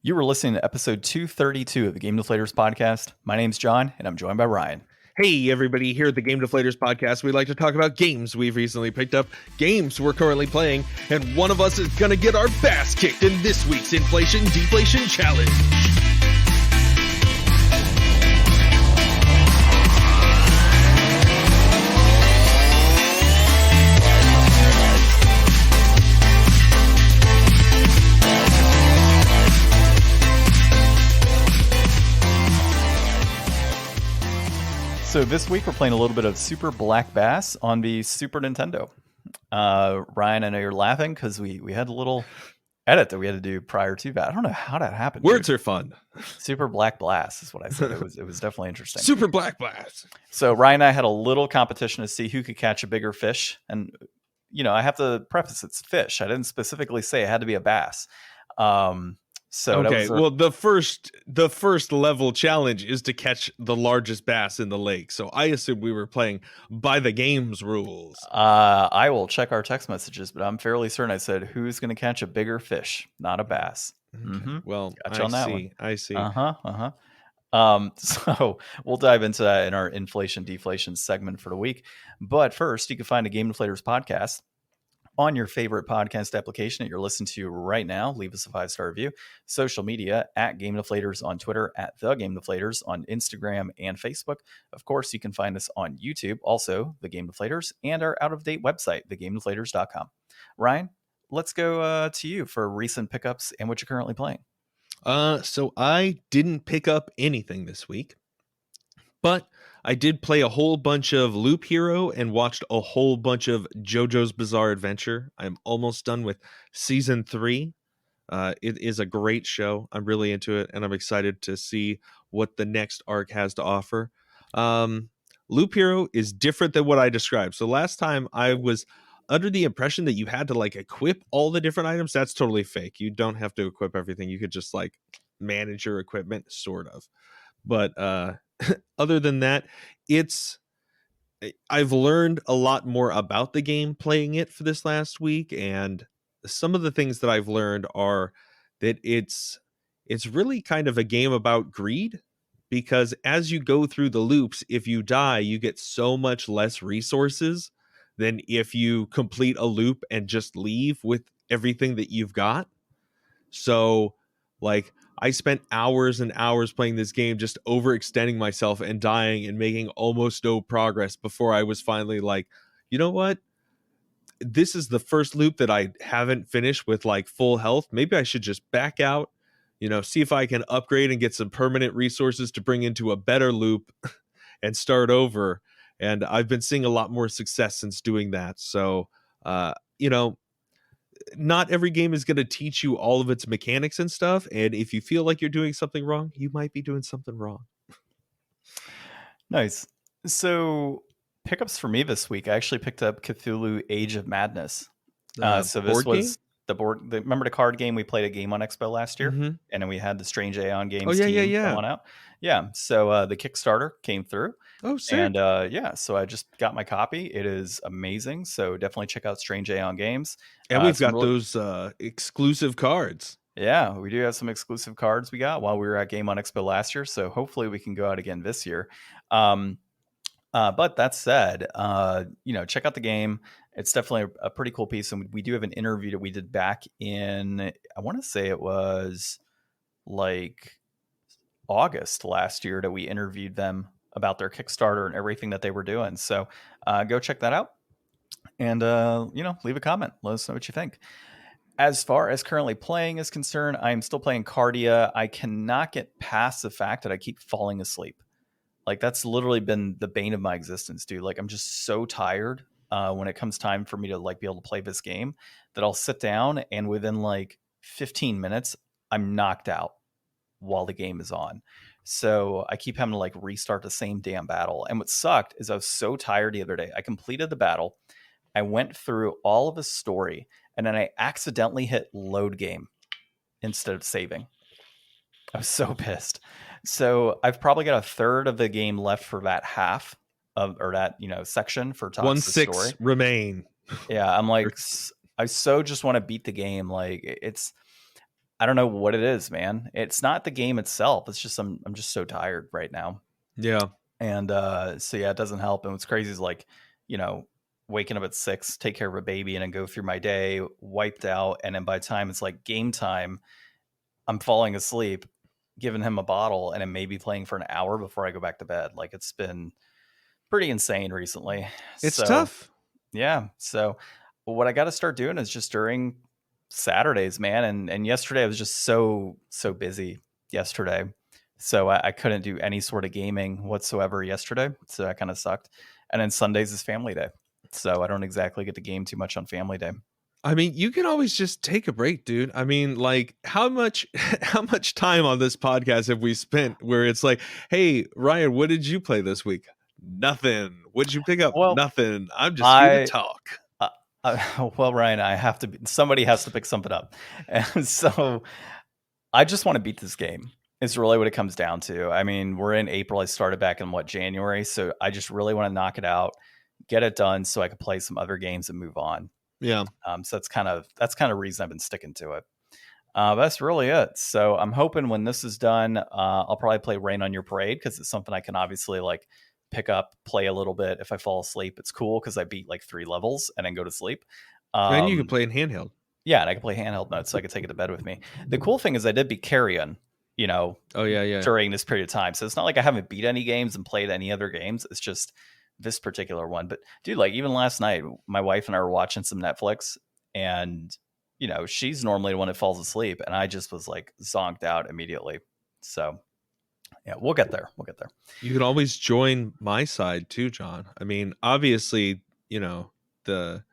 You were listening to episode 232 of the Game Deflators Podcast. My name's John, and I'm joined by Ryan. Hey, everybody, here at the Game Deflators Podcast, we like to talk about games we've recently picked up, games we're currently playing, and one of us is going to get our bass kicked in this week's Inflation Deflation Challenge. So this week we're playing a little bit of Super Black Bass on the Super Nintendo. Ryan, I know you're laughing because we had a little edit that we had to do prior to that. I don't know how that happened. Words are fun. Super Black Blast is what I said. It was definitely interesting. Super Black Blast. So Ryan and I had a little competition to see who could catch a bigger fish. And, you know, I have to preface it's fish. I didn't specifically say it had to be a bass. Okay, well, the first level challenge is to catch the largest bass in the lake. So I assume we were playing by the game's rules. I will check our text messages, but I'm fairly certain I said who's going to catch a bigger fish, not a bass. Okay. Mm-hmm. Well, I see. So we'll dive into that in our inflation deflation segment for the week. But first, you can find a Game Deflators Podcast on your favorite podcast application that you're listening to right now. Leave us a 5-star review. Social media at Game Deflators on Twitter, at The Game Deflators on Instagram and Facebook. Of course, you can find us on YouTube, also The Game Deflators, and our out-of-date website, thegamedeflators.com. Ryan, let's go to you for recent pickups and what you're currently playing. So I didn't pick up anything this week, but I did play a whole bunch of Loop Hero and watched a whole bunch of JoJo's Bizarre Adventure. I'm almost done with season 3. It is a great show. I'm really into it, and I'm excited to see what the next arc has to offer. Loop Hero is different than what I described. So last time I was under the impression that you had to like equip all the different items. That's totally fake. You don't have to equip everything. You could just like manage your equipment, sort of. But other than that, I've learned a lot more about the game playing it for this last week, and some of the things that I've learned are that it's really kind of a game about greed, because as you go through the loops, if you die, you get so much less resources than if you complete a loop and just leave with everything that you've got. So, like, I spent hours and hours playing this game, just overextending myself and dying and making almost no progress before I was finally like, you know what? This is the first loop that I haven't finished with like full health. Maybe I should just back out, see if I can upgrade and get some permanent resources to bring into a better loop and start over. And I've been seeing a lot more success since doing that. So, not every game is going to teach you all of its mechanics and stuff. And if you feel like you're doing something wrong, you might be doing something wrong. Nice. So pickups for me this week, I actually picked up Cthulhu Age of Madness. So this was remember the card game we played at Game on Expo last year? Mm-hmm. And then we had the Strange Aeon Games team come on out. Yeah. So the Kickstarter came through. Oh, sick. And so I just got my copy. It is amazing. So definitely check out Strange Aeon Games. And we've got those exclusive cards. Yeah, we do have some exclusive cards we got while we were at Game on Expo last year. So hopefully we can go out again this year. But that said, check out the game. It's definitely a pretty cool piece. And we do have an interview that we did back in, I want to say it was like August last year that we interviewed them about their Kickstarter and everything that they were doing. So go check that out and, leave a comment. Let us know what you think. As far as currently playing is concerned, I'm still playing Cardia. I cannot get past the fact that I keep falling asleep. Like, that's literally been the bane of my existence, dude. Like, I'm just so tired when it comes time for me to like be able to play this game that I'll sit down and within like 15 minutes, I'm knocked out while the game is on. So I keep having to like restart the same damn battle. And what sucked is I was so tired the other day. I completed the battle. I went through all of the story and then I accidentally hit load game instead of saving. I was so pissed. So I've probably got a third of the game left for that half of, or that, section for top of the story. 1/6 remain. Yeah. I'm like, I so just want to beat the game. Like I don't know what it is, man. It's not the game itself. It's just I'm just so tired right now. Yeah. And so yeah, it doesn't help. And what's crazy is like, you know, waking up at 6, take care of a baby, and then go through my day wiped out. And then by the time it's like game time, I'm falling asleep, giving him a bottle, and then maybe playing for an hour before I go back to bed. Like it's been pretty insane recently. It's So tough. yeah. So what I got to start doing is just during Saturdays, man. And yesterday I was just so busy yesterday. So I couldn't do any sort of gaming whatsoever yesterday. So that kind of sucked. And then Sundays is family day. So I don't exactly get to game too much on family day. I mean, you can always just take a break, dude. I mean, like how much how much time on this podcast have we spent where it's like, "Hey, Ryan, what did you play this week?" Nothing. What did you pick up? Well, Nothing. I'm just here to I talk. well, Ryan, I have to. Somebody has to pick something up, and so I just want to beat this game. It's really what it comes down to. I mean, we're in April. I started back in January, so I just really want to knock it out, get it done, so I can play some other games and move on. Yeah. So that's kind of reason I've been sticking to it. But that's really it. So I'm hoping when this is done, I'll probably play Rain on Your Parade because it's something I can obviously like pick up, play a little bit. If I fall asleep, it's cool because I beat like 3 levels and then go to sleep. And you can play in handheld. Yeah, and I can play handheld mode, so I can take it to bed with me. The cool thing is I did beat Carrion, you know, Oh yeah. during this period of time. So it's not like I haven't beat any games and played any other games. It's just this particular one. But dude, like even last night, my wife and I were watching some Netflix, and you know, she's normally the one that falls asleep, and I just was like zonked out immediately. So yeah, we'll get there. We'll get there. You can always join my side too, John. I mean, obviously, the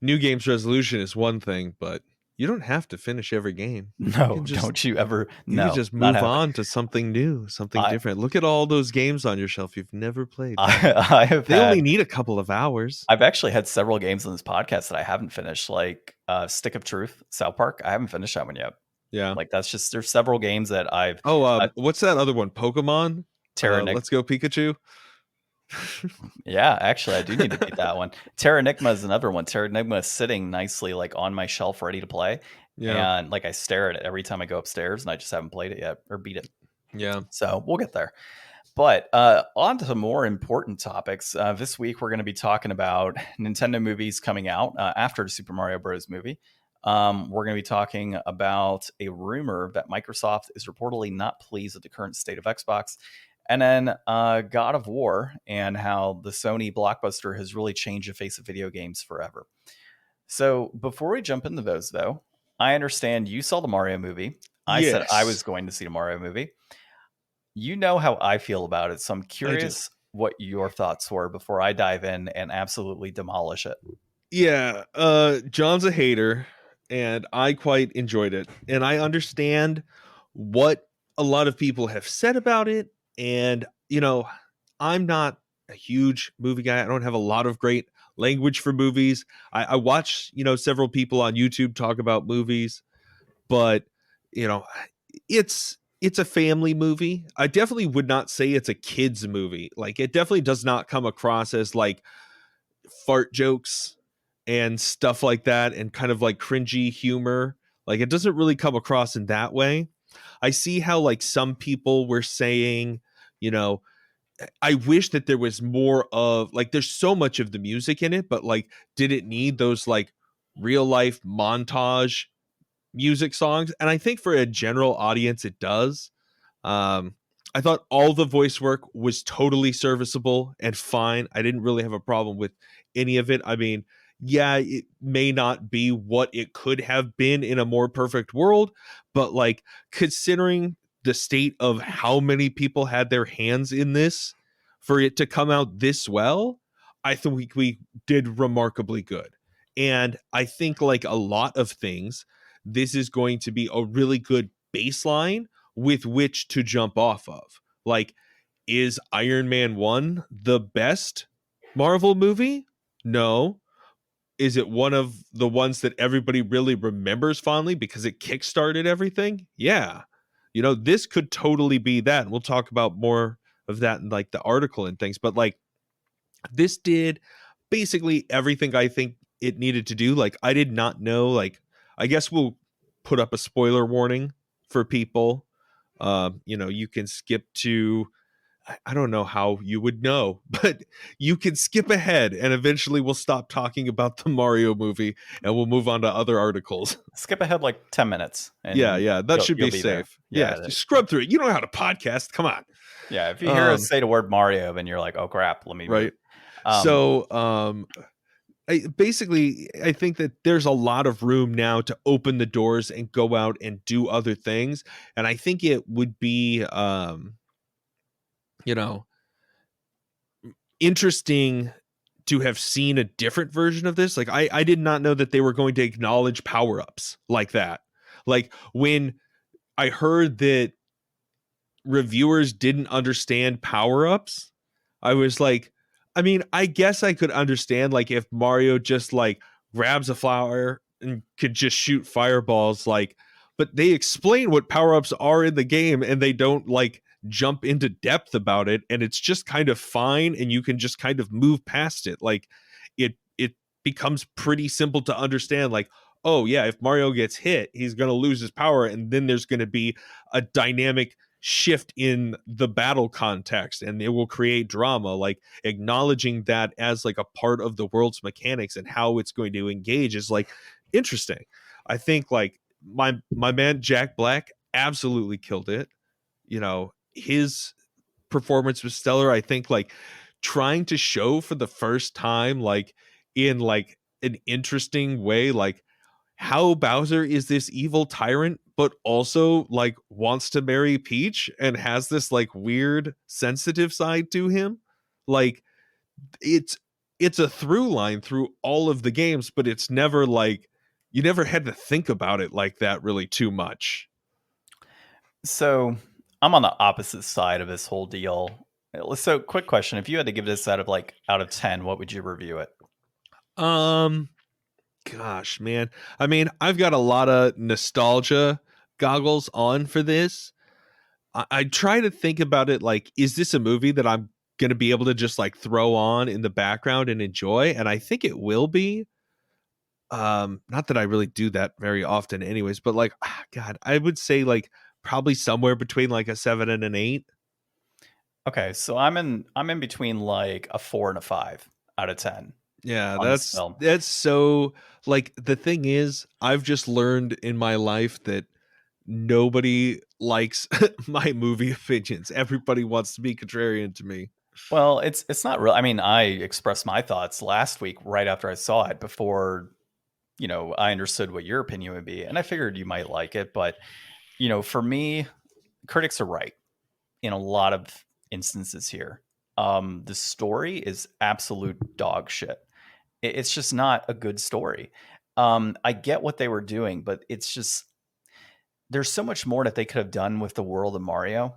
new games resolution is one thing, but you don't have to finish every game. No, don't you ever. You can No, just not move happening. on to something new, something different. Look at all those games on your shelf you've never played. I have They only need a couple of hours. I've actually had several games on this podcast that I haven't finished, like Stick of Truth, South Park. I haven't finished that one yet. Yeah. Like that's just there's several games that I've. What's that other one? Pokemon? Let's Go Pikachu. Yeah, actually, I do need to beat that one. Terranigma is another one. Terranigma is sitting nicely like on my shelf, ready to play. Yeah. And like I stare at it every time I go upstairs, and I just haven't played it yet or beat it. Yeah. So we'll get there. But on to more important topics. This week, we're going to be talking about Nintendo movies coming out after the Super Mario Bros. Movie. We're going to be talking about a rumor that Microsoft is reportedly not pleased with the current state of Xbox. And then God of War and how the Sony blockbuster has really changed the face of video games forever. So before we jump into those, though, I understand you saw the Mario movie. I said I was going to see the Mario movie. You know how I feel about it, so I'm curious what your thoughts were before I dive in and absolutely demolish it. Yeah, John's a hater, and I quite enjoyed it. And I understand what a lot of people have said about it. And, I'm not a huge movie guy. I don't have a lot of great language for movies. I watch, several people on YouTube talk about movies, but, it's a family movie. I definitely would not say it's a kid's movie. Like, it definitely does not come across as like fart jokes and stuff like that and kind of like cringy humor. Like, it doesn't really come across in that way. I see how like some people were saying, I wish that there was more of like, there's so much of the music in it, but like, did it need those like real life montage music songs? And I think for a general audience, it does. I thought all the voice work was totally serviceable and fine. I didn't really have a problem with any of it. I mean, yeah, it may not be what it could have been in a more perfect world, but like considering the state of how many people had their hands in this for it to come out this well, I think we did remarkably good. And I think like a lot of things, this is going to be a really good baseline with which to jump off of. Like, is Iron Man 1 the best Marvel movie? No. Is it one of the ones that everybody really remembers fondly because it kickstarted everything? Yeah. This could totally be that. And we'll talk about more of that in like the article and things. But like, this did basically everything I think it needed to do. Like, I did not know, like, I guess we'll put up a spoiler warning for people. You can skip to, I don't know how you would know, but you can skip ahead and eventually we'll stop talking about the Mario movie and we'll move on to other articles. Skip ahead like 10 minutes and Yeah, that should you'll be be there. safe. Yeah, you scrub through it. You know how to podcast. Come on. Yeah, if you hear us say the word Mario, then you're like, oh crap, let me right. Move. So I think that there's a lot of room now to open the doors and go out and do other things. And I think it would be, interesting to have seen a different version of this. Like I did not know that they were going to acknowledge power-ups like that. Like when I heard that reviewers didn't understand power-ups, I was like, I mean, I guess I could understand like if Mario just like grabs a flower and could just shoot fireballs, like, but they explain what power-ups are in the game and they don't like jump into depth about it, and it's just kind of fine and you can just kind of move past it. Like it becomes pretty simple to understand, like, oh yeah, if Mario gets hit, he's going to lose his power, and then there's going to be a dynamic shift in the battle context and it will create drama. Like acknowledging that as like a part of the world's mechanics and how it's going to engage is like interesting. I think like my man Jack Black absolutely killed it. His performance was stellar. I think like trying to show for the first time, like in like an interesting way, like how Bowser is this evil tyrant, but also like wants to marry Peach and has this like weird sensitive side to him. Like it's a through line through all of the games, but it's never like you never had to think about it like that really too much. So I'm on the opposite side of this whole deal. So quick question. If you had to give this out of 10, what would you review it? Gosh, man. I mean, I've got a lot of nostalgia goggles on for this. I try to think about it like, is this a movie that I'm going to be able to just like throw on in the background and enjoy? And I think it will be. Not that I really do that very often anyways, but like, God, I would say like probably somewhere between like a 7 and an 8. Okay, so I'm in between like a 4 and a 5 out of 10. Yeah, that's so like the thing is, I've just learned in my life that nobody likes my movie opinions. Everybody wants to be contrarian to me. Well, it's not real. I mean, I expressed my thoughts last week right after I saw it before, I understood what your opinion would be, and I figured you might like it, but for me, critics are right in a lot of instances here. The story is absolute dog shit. It's just not a good story. I get what they were doing, but it's just there's so much more that they could have done with the world of Mario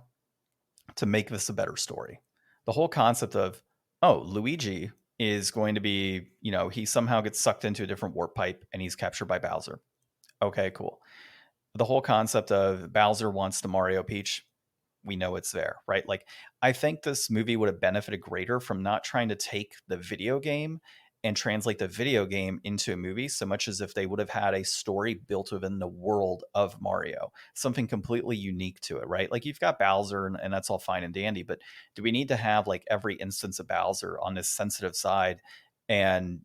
to make this a better story. The whole concept of, oh, Luigi is going to be, he somehow gets sucked into a different warp pipe and he's captured by Bowser. Okay, cool. The whole concept of Bowser wants to Mario Peach, we know it's there, right? Like, I think this movie would have benefited greater from not trying to take the video game and translate the video game into a movie so much as if they would have had a story built within the world of Mario, something completely unique to it, right? Like you've got Bowser and that's all fine and dandy, but do we need to have like every instance of Bowser on this sensitive side and,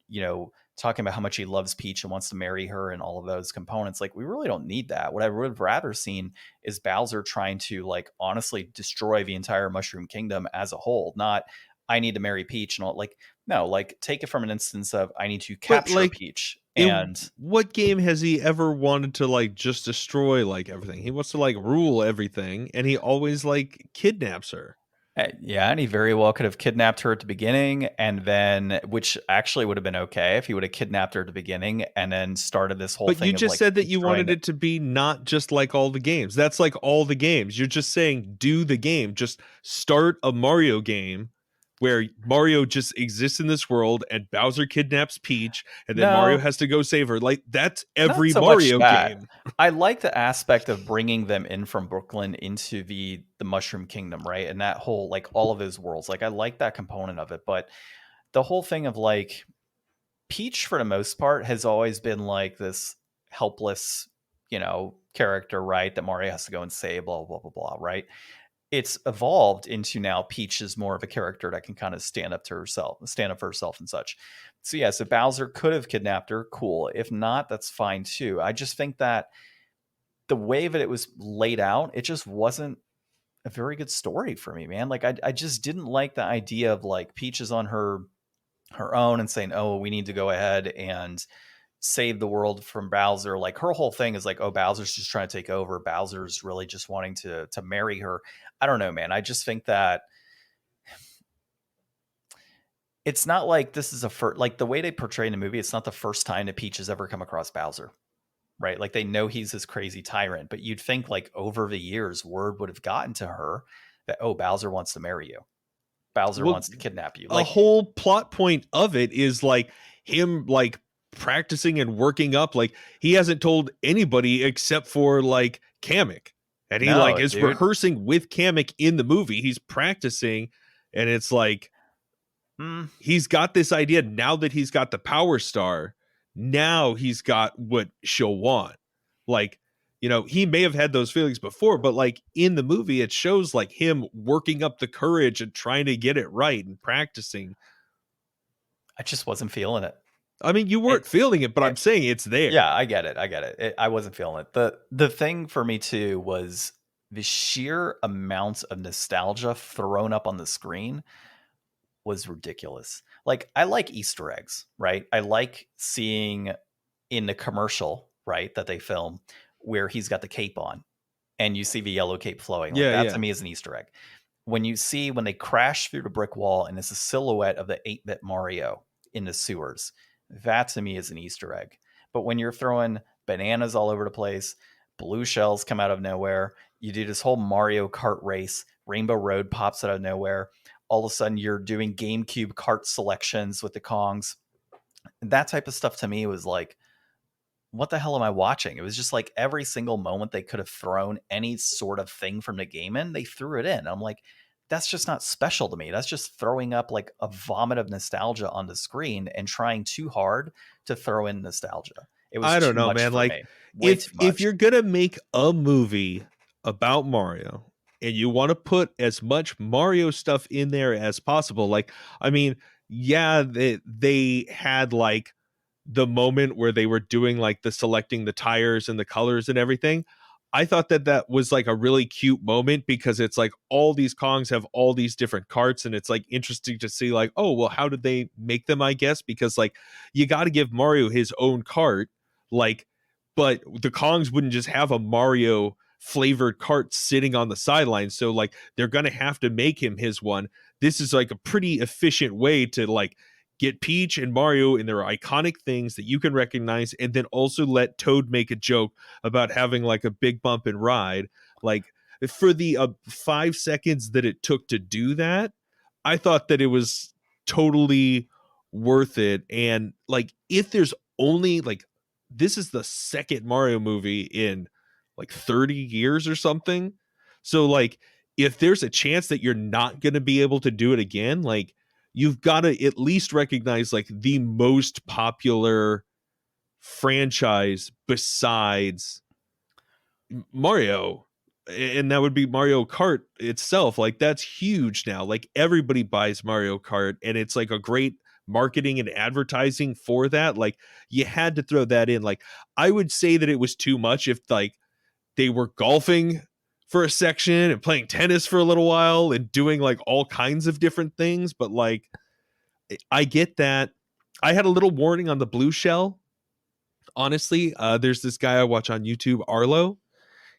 talking about how much he loves Peach and wants to marry her and all of those components? Like, we really don't need that. What I would have rather seen is Bowser trying to like honestly destroy the entire Mushroom Kingdom as a whole, not I need to marry Peach and all. Like, no, like take it from an instance of I need to capture like, Peach. And what game has he ever wanted to like just destroy like everything? He wants to like rule everything, and he always like kidnaps her. Yeah, and he very well could have kidnapped her at the beginning, and then, which actually would have been okay if he would have kidnapped her at the beginning and then started this whole thing. But you just said that you wanted it to be not just like all the games. That's like all the games. You're just saying do the game. Just start a Mario game where Mario just exists in this world and Bowser kidnaps Peach and then Mario has to go save her. Like that's every Mario game. I like the aspect of bringing them in from Brooklyn into the Mushroom Kingdom, right? And that whole, like all of those worlds. Like I like that component of it, but the whole thing of like Peach for the most part has always been like this helpless, character, right? That Mario has to go and save, blah, blah, blah, blah, right? It's evolved into now Peach is more of a character that can kind of stand up for herself and such. So yeah, so Bowser could have kidnapped her. Cool. If not, that's fine too. I just think that the way that it was laid out, it just wasn't a very good story for me, man. Like I just didn't like the idea of like Peach is on her own and saying, "Oh, we need to go ahead and save the world from Bowser." Like her whole thing is like, "Oh, Bowser's just trying to take over. Bowser's really just wanting to marry her." I don't know, man. I just think that it's not like this is like the way they portray in the movie. It's not the first time that Peach has ever come across Bowser, right? Like they know he's this crazy tyrant, but you'd think like over the years, word would have gotten to her that, oh, Bowser wants to marry you. Bowser Well, wants to kidnap you. a Like, whole plot point of it is like him like practicing and working up. Like he hasn't told anybody except for like Kamek, and he like no, is dude. rehearsing with Kamek in the movie. He's practicing, and it's like he's got this idea now that he's got the Power Star. Now he's got what she'll want. Like, he may have had those feelings before, but like in the movie, it shows like him working up the courage and trying to get it right and practicing. I just wasn't feeling it. I mean, you weren't feeling it, but I'm saying it's there. Yeah, I get it. I wasn't feeling it. The thing for me too was the sheer amount of nostalgia thrown up on the screen was ridiculous. Like I like Easter eggs, right? I like seeing in the commercial, right, that they film where he's got the cape on and you see the yellow cape flowing. Like that to me is an Easter egg. When they crash through the brick wall and it's a silhouette of the 8-bit Mario in the sewers, that to me is an Easter egg. But when you're throwing bananas all over the place, blue shells come out of nowhere, you do this whole Mario Kart race, Rainbow Road pops out of nowhere, all of a sudden you're doing GameCube kart selections with the Kongs. That type of stuff to me was like, what the hell am I watching? It was just like every single moment they could have thrown any sort of thing from the game in, they threw it in. I'm like, that's just not special to me. That's just throwing up like a vomit of nostalgia on the screen and trying too hard to throw in nostalgia. It was I don't too know, much man. for Like me. Way too much. if you're gonna make a movie about Mario and you want to put as much Mario stuff in there as possible, like I mean, yeah, they had like the moment where they were doing like the selecting the tires and the colors and everything. I thought that was like a really cute moment because it's like all these Kongs have all these different carts and it's like interesting to see like, oh, well, how did they make them, I guess? Because like you got to give Mario his own cart, like, but the Kongs wouldn't just have a Mario flavored cart sitting on the sidelines. So like they're going to have to make him his one. This is like a pretty efficient way to like get Peach and Mario in their iconic things that you can recognize, and then also let Toad make a joke about having like a big bump and ride. Like for the 5 seconds that it took to do that, I thought that it was totally worth it. And like if there's only like this is the second Mario movie in like 30 years or something. So like if there's a chance that you're not going to be able to do it again, like you've got to at least recognize like the most popular franchise besides Mario, and that would be Mario Kart itself. Like that's huge now. Like everybody buys Mario Kart and it's like a great marketing and advertising for that. Like you had to throw that in. Like I would say that it was too much if like they were golfing for a section and playing tennis for a little while and doing like all kinds of different things. But like, I get that. I had a little warning on the blue shell. Honestly, there's this guy I watch on YouTube, Arlo.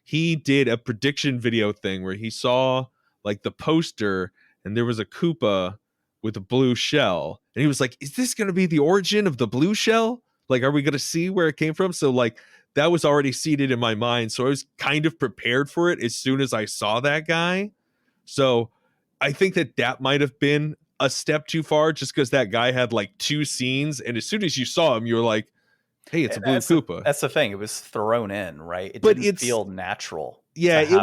He did a prediction video thing where he saw like the poster and there was a Koopa with a blue shell. And he was like, is this going to be the origin of the blue shell? Like, are we going to see where it came from? So like, that was already seated in my mind. So I was kind of prepared for it as soon as I saw that guy. So I think that might have been a step too far just because that guy had like 2 scenes. And as soon as you saw him, you were like, hey, it's a blue Koopa. That's the thing. It was thrown in, right? It didn't feel natural. Yeah, it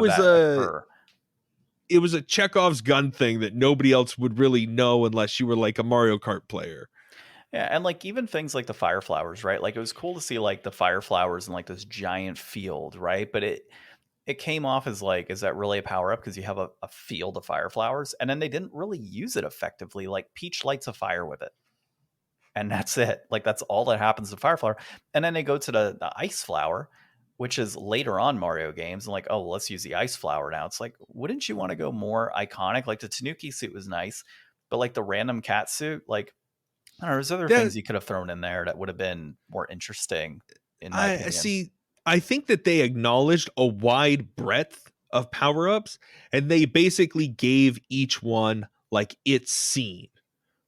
was a Chekhov's gun thing that nobody else would really know unless you were like a Mario Kart player. Yeah, and like even things like the fire flowers, right? Like it was cool to see like the fire flowers in like this giant field, right? But it came off as like, is that really a power up? Because you have a field of fire flowers, and then they didn't really use it effectively. Like Peach lights a fire with it, and that's it. Like that's all that happens to fire flower. And then they go to the ice flower, which is later on Mario games, and like, oh, well, let's use the ice flower now. It's like, wouldn't you want to go more iconic? Like the Tanuki suit was nice, but like the random cat suit, like I don't know, there's other That things you could have thrown in there that would have been more interesting, in my I opinion. see. I think that they acknowledged a wide breadth of power ups, and they basically gave each one like its scene.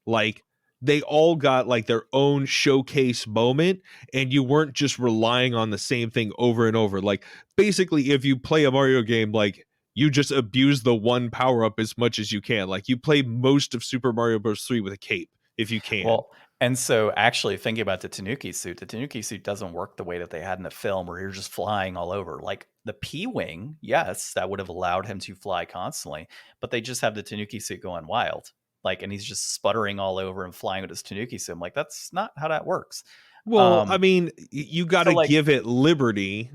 Like they all got like their own showcase moment, and you weren't just relying on the same thing over and over. Like basically, if you play a Mario game, like you just abuse the one power up as much as you can. Like you play most of Super Mario Bros. 3 with a cape if you can. Well, and so actually thinking about the Tanuki suit doesn't work the way that they had in the film where you're just flying all over. Like the P-Wing, yes, that would have allowed him to fly constantly, but they just have the Tanuki suit going wild. Like, and he's just sputtering all over and flying with his Tanuki suit. I'm like, that's not how that works. Well, I mean, you got So to like, give it liberty.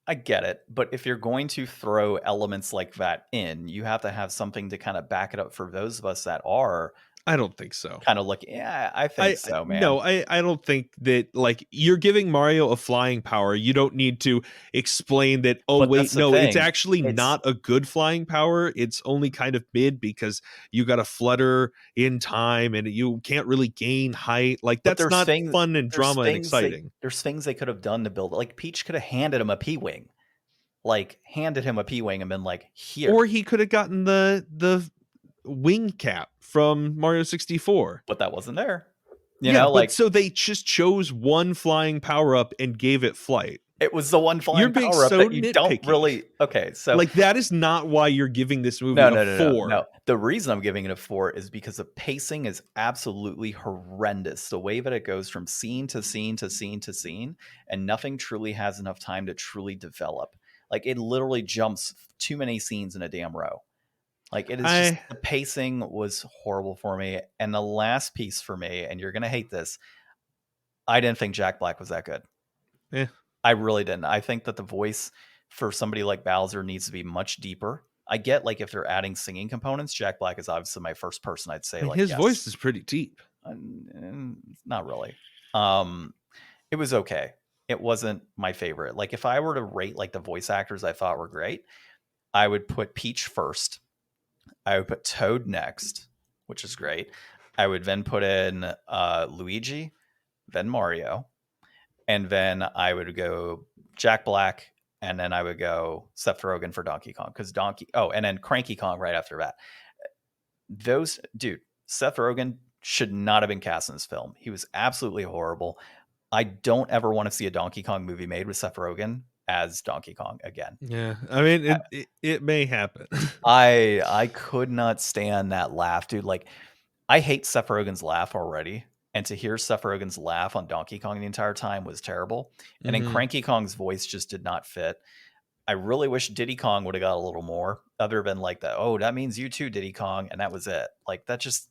I get it, but if you're going to throw elements like that in, you have to have something to kind of back it up for those of us that are I don't think so. kind of looking. Yeah, I think so, man. No, I don't think that like you're giving Mario a flying power. You don't need to explain that. Oh But that's wait, the no, it's thing. actually It's not a good flying power. It's only kind of mid because you got to flutter in time and you can't really gain height. Like but that's not fun and there's drama and things they exciting. there's things they could have done to build it. Like Peach could have handed him a P-Wing. Like handed him a P-Wing and been like, "Here." Or he could have gotten the wing cap from Mario 64. But that wasn't there. Yeah, but Like so they just chose one flying power up and gave it flight. it was the one You're flying being power up so that you don't nitpicky. really. Okay, so Like that is not why you're giving this movie no, a no, no, no, 4. no. The reason I'm giving it a 4 is because the pacing is absolutely horrendous. The way that it goes from scene to scene to scene to scene, and nothing truly has enough time to truly develop. Like it literally jumps too many scenes in a damn row. Like it is just the pacing was horrible for me. And the last piece for me, and you're gonna hate this, I didn't think Jack Black was that good. Yeah. I really didn't. I think that the voice for somebody like Bowser needs to be much deeper. I get like if they're adding singing components, Jack Black is obviously my first person I'd say like His yes. voice is pretty deep. Not really. It was okay. It wasn't my favorite. Like if I were to rate like the voice actors I thought were great, I would put Peach first. I would put Toad next, which is great. I would then put in Luigi, then Mario, and then I would go Jack Black, and then I would go Seth Rogen for Donkey Kong because and then Cranky Kong right after that. Seth Rogen should not have been cast in this film. He was absolutely horrible. I don't ever want to see a Donkey Kong movie made with Seth Rogen as Donkey Kong again. Yeah, I mean it may happen. I could not stand that laugh, dude. Like I hate Seth Rogen's laugh already. And to hear Seth Rogen's laugh on Donkey Kong the entire time was terrible. And then Cranky Kong's voice just did not fit. I really wish Diddy Kong would have got a little more, other than like the, oh, that means you too, Diddy Kong. And that was it. Like that just,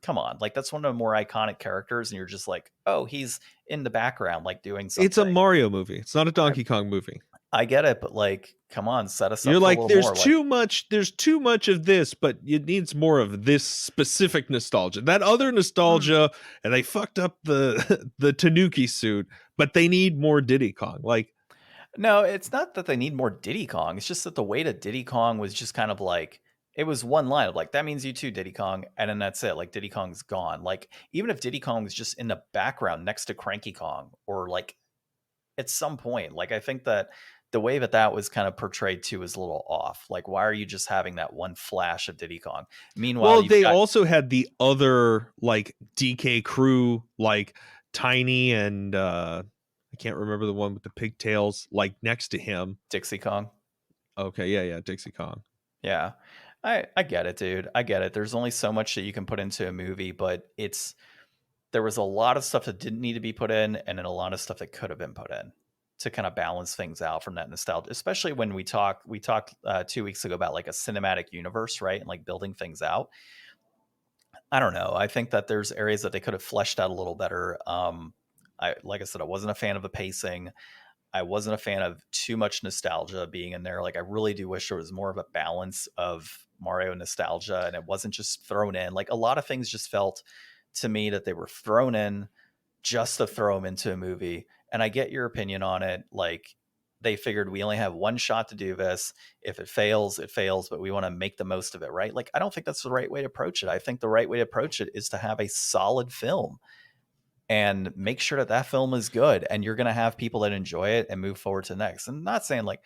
come on. Like that's one of the more iconic characters. And you're just like, oh, he's in the background, like doing something. It's a Mario movie. It's not a Donkey Kong movie. I get it, but like, come on, set us up. You're for like, a little more. there's too much of this, but it needs more of this specific nostalgia. That other nostalgia, and they fucked up the Tanuki suit, but they need more Diddy Kong. Like, no, it's not that they need more Diddy Kong. It's just that the way that Diddy Kong was just kind of like, it was one line of like, that means you too, Diddy Kong. And then that's it. Like Diddy Kong's gone. Like even if Diddy Kong was just in the background next to Cranky Kong or like at some point, like I think that the way that was kind of portrayed too is a little off. Like, why are you just having that one flash of Diddy Kong? Meanwhile, they also had the other like DK crew, like Tiny and I can't remember the one with the pigtails, like next to him. Dixie Kong. Okay, yeah, Dixie Kong. Yeah. I get it, dude. I get it. There's only so much that you can put into a movie, but there was a lot of stuff that didn't need to be put in, and then a lot of stuff that could have been put in to kind of balance things out from that nostalgia, especially when we talked 2 weeks ago about like a cinematic universe, right? And like building things out. I don't know. I think that there's areas that they could have fleshed out a little better. Like I said, I wasn't a fan of the pacing. I wasn't a fan of too much nostalgia being in there. Like, I really do wish there was more of a balance of Mario nostalgia and it wasn't just thrown in. Like, a lot of things just felt to me that they were thrown in just to throw them into a movie. And I get your opinion on it. Like, they figured we only have one shot to do this. If it fails, it fails, but we want to make the most of it, right? Like, I don't think that's the right way to approach it. I think the right way to approach it is to have a solid film and make sure that that film is good, and you're going to have people that enjoy it and move forward to the next. And not saying like,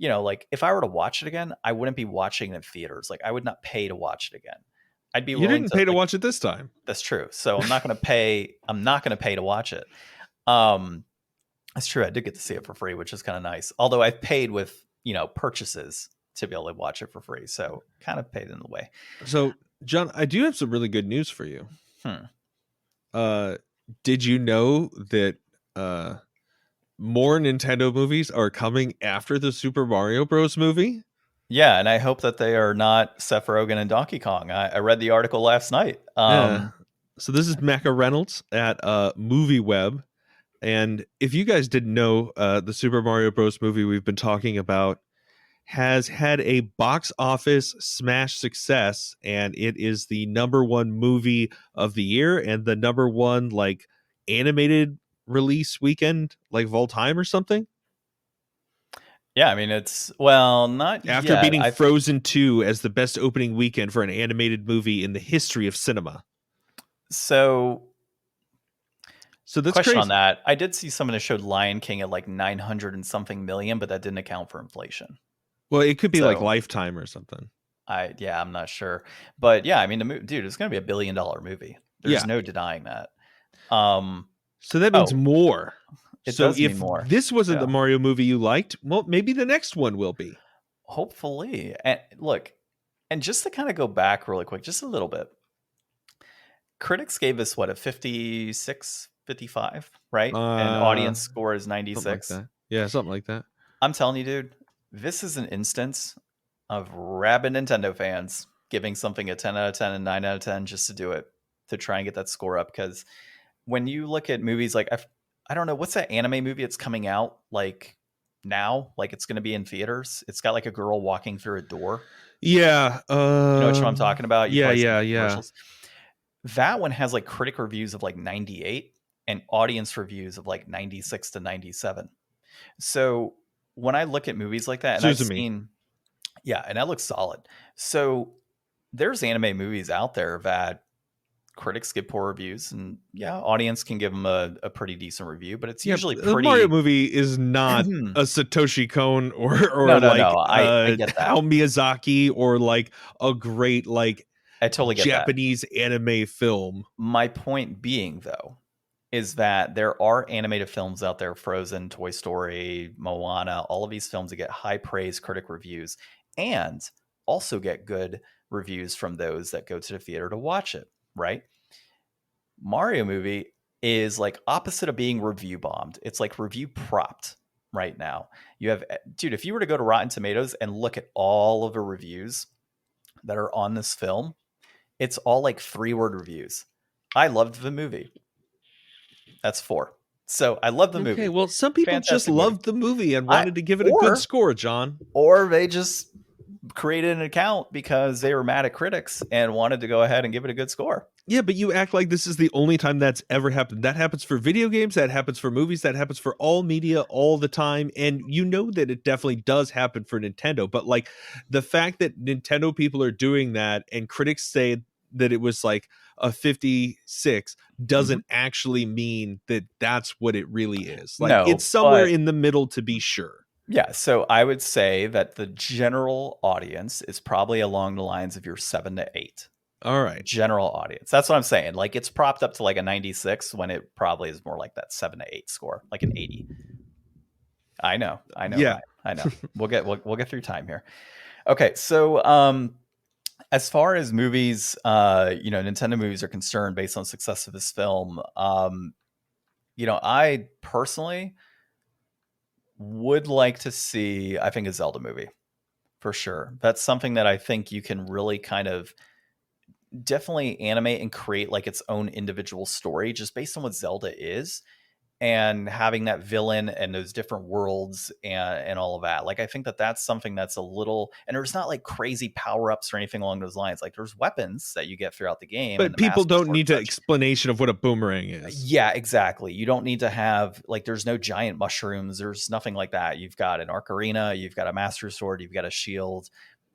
like if I were to watch it again, I wouldn't be watching it in theaters. Like, I would not pay to watch it again. I'd be You willing didn't to pay to like, watch it this time. that's true. So I'm not going to pay. I'm not going to pay to watch it. Um, that's true. I did get to see it for free, which is kind of nice. Although I've paid with, purchases to be able to watch it for free. So kind of paid in the way. So, John, I do have some really good news for you. Hmm. Did you know that more Nintendo movies are coming after the Super Mario Bros. Movie? Yeah, and I hope that they are not Seth Rogen and Donkey Kong. I read the article last night. Yeah. So this is Macca Reynolds at MovieWeb. And if you guys didn't know, the Super Mario Bros. Movie we've been talking about has had a box office smash success, and it is the #1 movie of the year and the #1 like animated release weekend like of all time or something. Yeah, I mean, it's, well, not After yet. beating Frozen 2 as the best opening weekend for an animated movie in the history of cinema. So that's question crazy. on that. I did see someone that showed Lion King at like 900 and something million, but that didn't account for inflation. Well, it could be like So Lifetime or something. I'm not sure. But yeah, I mean, dude, it's going to be a $1 billion movie. There's no denying that. So that means more. It So does if mean more. this wasn't the Mario movie you liked, well, maybe the next one will be. Hopefully. And look, and just to kind of go back really quick, just a little bit. Critics gave us what, a 56, 55, right? And audience score is 96. Something like that. Yeah, something like that. I'm telling you, dude, this is an instance of rabid Nintendo fans giving something a 10 out of 10 and 9 out of 10 just to do it, to try and get that score up. Because when you look at movies like, I don't know, what's that anime movie that's coming out like now? Like, it's going to be in theaters. It's got like a girl walking through a door. Yeah. You know which one I'm talking about? Yeah. That one has like critic reviews of like 98 and audience reviews of like 96 to 97. So when I look at movies like that, and I've seen, and that looks solid. So there's anime movies out there that critics give poor reviews, and audience can give them a pretty decent review, but it's usually pretty. The Mario movie is not a Satoshi Kon or no. I get that. Hayao Miyazaki or like a great like I totally get Japanese anime film. My point being, though, is that there are animated films out there, Frozen, Toy Story, Moana, all of these films that get high praise critic reviews and also get good reviews from those that go to the theater to watch it, right? Mario movie is like opposite of being review bombed. It's like review propped right now. You have, dude, if you were to go to Rotten Tomatoes and look at all of the reviews that are on this film, it's all like 3-word reviews. I loved the movie. That's 4. So I love the movie. Okay, well, some people just loved the movie and wanted to give it a good score, John. Or they just created an account because they were mad at critics and wanted to go ahead and give it a good score. Yeah, but you act like this is the only time that's ever happened. That happens for video games, that happens for movies, that happens for all media all the time. And you know that it definitely does happen for Nintendo. But like the fact that Nintendo people are doing that and critics say that it was like a 56 doesn't actually mean that that's what it really is. Like it's somewhere in the middle, to be sure. Yeah, so I would say that the general audience is probably along the lines of your 7 to 8. All right. General audience. That's what I'm saying. Like it's propped up to like a 96 when it probably is more like that 7 to 8 score, like an 80. I know. Yeah. I know. We'll get through time here. Okay, so as far as movies, Nintendo movies are concerned, based on the success of this film, I personally would like to see, I think, a Zelda movie for sure. That's something that I think you can really kind of definitely animate and create like its own individual story just based on what Zelda is, and having that villain and those different worlds and all of that. Like, I think that that's something that's a little, and there's not like crazy power-ups or anything along those lines. Like, there's weapons that you get throughout the game and But the people Master don't Sword need and an such. explanation of what a boomerang is. Yeah, exactly. You don't need to have like, there's no giant mushrooms. There's nothing like that. You've got an ocarina, you've got a Master Sword, you've got a shield,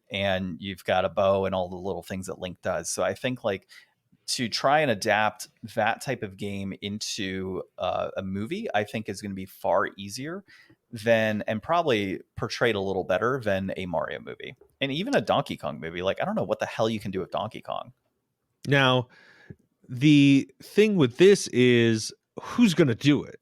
and you've got a bow and all the little things that Link does. So I think like, to try and adapt that type of game into a movie, I think is going to be far easier than, and probably portrayed a little better than a Mario movie. And even a Donkey Kong movie. Like, I don't know what the hell you can do with Donkey Kong. Now, the thing with this is who's going to do it?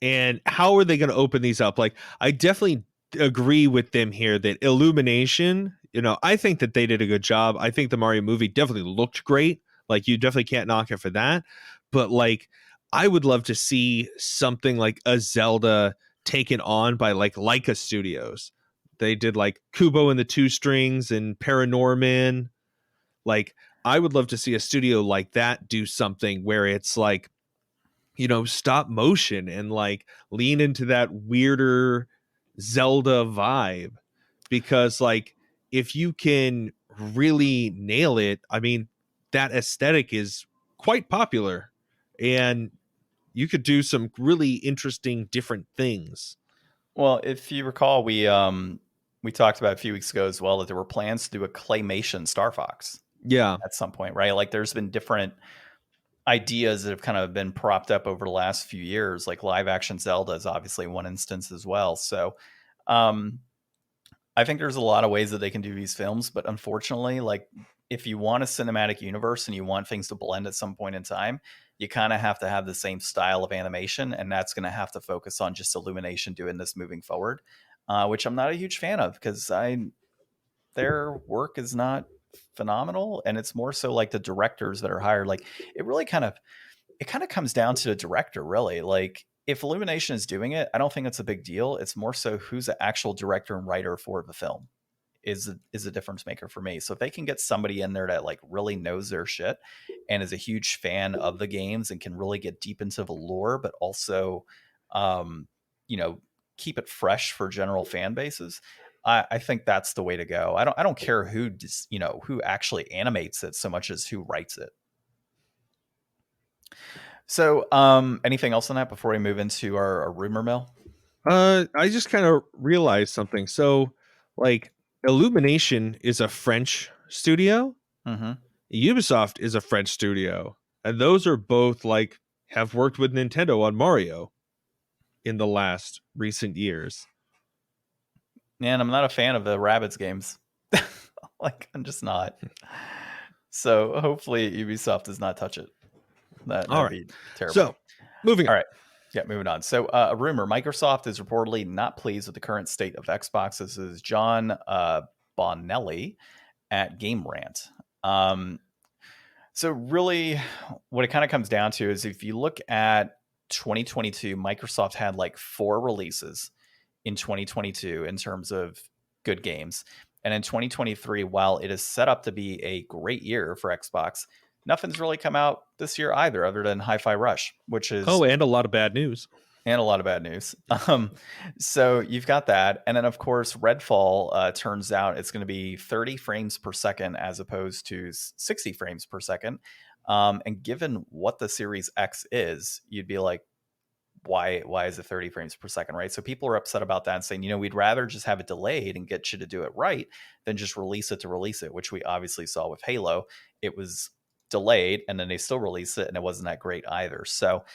And how are they going to open these up? Like, I definitely agree with them here that Illumination, I think that they did a good job. I think the Mario movie definitely looked great. Like, you definitely can't knock it for that. But like, I would love to see something like a Zelda taken on by like Leica Studios. They did like Kubo and the Two Strings and Paranorman. Like, I would love to see a studio like that do something where it's like, stop motion and like lean into that weirder Zelda vibe. Because like, if you can really nail it, I mean, that aesthetic is quite popular, and you could do some really interesting different things. Well, if you recall, we talked about a few weeks ago as well that there were plans to do a claymation Star Fox Yeah. at some point, right? Like, there's been different ideas that have kind of been propped up over the last few years. Like, live action Zelda is obviously one instance as well. So um I think there's a lot of ways that they can do these films, but unfortunately, like, if you want a cinematic universe and you want things to blend at some point in time, you kind of have to have the same style of animation, and that's going to have to focus on just Illumination doing this moving forward, which I'm not a huge fan of, because their work is not phenomenal, and it's more so like the directors that are hired. Like, it really kind of comes down to the director, really. Like, if Illumination is doing it, I don't think it's a big deal. It's more so who's the actual director and writer for the film is a difference maker for me. So if they can get somebody in there that like really knows their shit and is a huge fan of the games and can really get deep into the lore, but also, um, you know, keep it fresh for general fan bases, I think that's the way to go. I don't care who who actually animates it so much as who writes it. So, anything else on that before we move into our rumor mill? I just kind of realized something. So, like, Illumination is a French studio. Mm-hmm. Ubisoft is a French studio, and those are both like have worked with Nintendo on Mario in the last recent years. And I'm not a fan of the Rabbids games. Like, I'm just not. So hopefully Ubisoft does not touch it. That'd be terrible. So, moving on. All right. Yeah, moving on. So, a rumor: Microsoft is reportedly not pleased with the current state of Xbox. This is John Bonelli at Game Rant. So, really, what it kind of comes down to is, if you look at 2022, Microsoft had like 4 releases in 2022 in terms of good games. And in 2023, while it is set up to be a great year for Xbox, nothing's really come out this year either, other than Hi-Fi Rush, which is and a lot of bad news. And a lot of bad news. So you've got that. And then, of course, Redfall turns out it's going to be 30 frames per second as opposed to 60 frames per second. And given what the Series X is, you'd be like, why is it 30 frames per second, right? So people are upset about that and saying, we'd rather just have it delayed and get you to do it right than just release it to release it, which we obviously saw with Halo. It was delayed and then they still released it and it wasn't that great either. So,